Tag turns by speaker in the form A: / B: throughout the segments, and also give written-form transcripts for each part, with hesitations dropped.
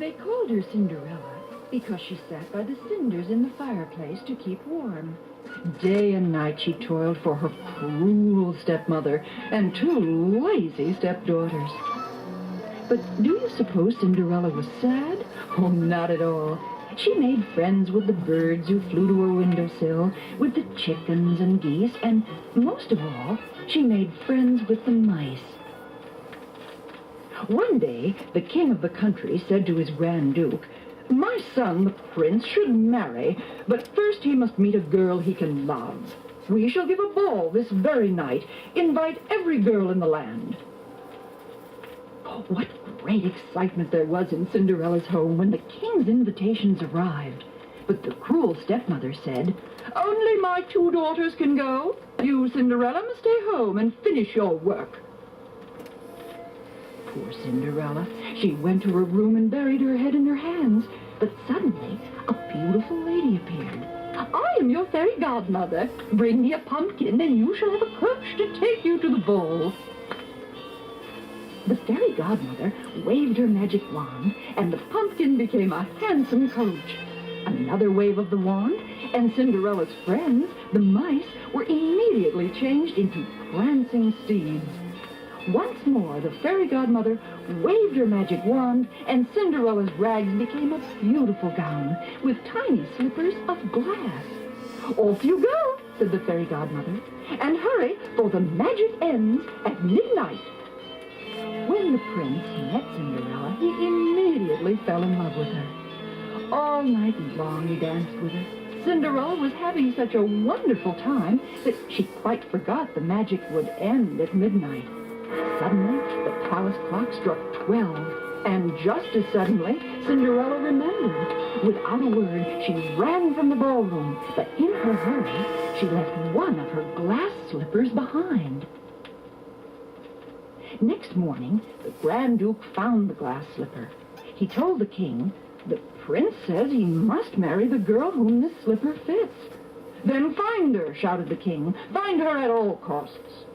A: They called her Cinderella because she sat by the cinders in the fireplace to keep warm. Day and night she toiled for her cruel stepmother and two lazy stepdaughters. But do you suppose Cinderella was sad? Oh, not at all. She made friends with the birds who flew to her windowsill, with the chickens and geese, and most of all, she made friends with the mice. One day, the king of the country said to his Grand Duke, "My son, the prince, should marry, but first he must meet a girl he can love. We shall give a ball this very night. Invite every girl in the land." Oh, what great excitement there was in Cinderella's home when the king's invitations arrived. But the cruel stepmother said, "Only my two daughters can go. You, Cinderella, must stay home and finish your work." Poor Cinderella. She went to her room and buried her head in her hands. But suddenly, a beautiful lady appeared. "I am your fairy godmother. Bring me a pumpkin, and you shall have a coach to take you to the ball." The fairy godmother waved her magic wand, and the pumpkin became a handsome coach. Another wave of the wand, and Cinderella's friends, the mice, were immediately changed into prancing steeds. Once more, the fairy godmother waved her magic wand, and Cinderella's rags became a beautiful gown with tiny slippers of glass. "Off you go," said the fairy godmother, "and hurry, for the magic ends at midnight." When the prince met Cinderella, he immediately fell in love with her. All night long he danced with her. Cinderella was having such a wonderful time that she quite forgot the magic would end at midnight. Suddenly, the palace clock struck 12, and just as suddenly, Cinderella remembered. Without a word, she ran from the ballroom, but in her hurry, she left one of her glass slippers behind. Next morning, the Grand Duke found the glass slipper. He told the king, "The prince says he must marry the girl whom this slipper fits." "Then find her," shouted the king. "Find her at all costs."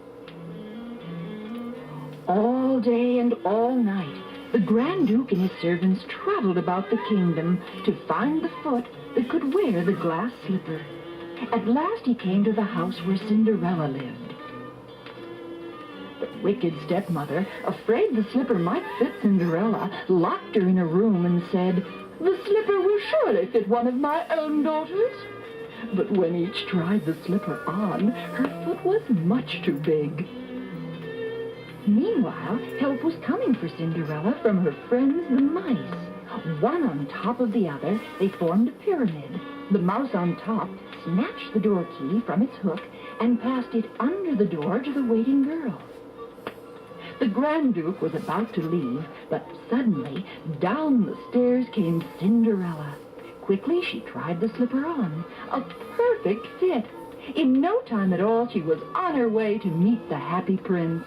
A: All day and all night, the Grand Duke and his servants traveled about the kingdom to find the foot that could wear the glass slipper. At last he came to the house where Cinderella lived. The wicked stepmother, afraid the slipper might fit Cinderella, locked her in a room and said, "The slipper will surely fit one of my own daughters." But when each tried the slipper on, her foot was much too big. Meanwhile, help was coming for Cinderella from her friends the mice. One on top of the other, they formed a pyramid. The mouse on top snatched the door key from its hook and passed it under the door to the waiting girl. The Grand Duke was about to leave, but suddenly, down the stairs came Cinderella. Quickly, she tried the slipper on. A perfect fit. In no time at all, she was on her way to meet the happy prince.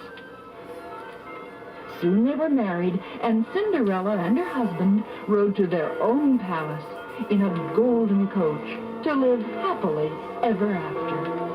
A: Soon they were married, and Cinderella and her husband rode to their own palace in a golden coach to live happily ever after.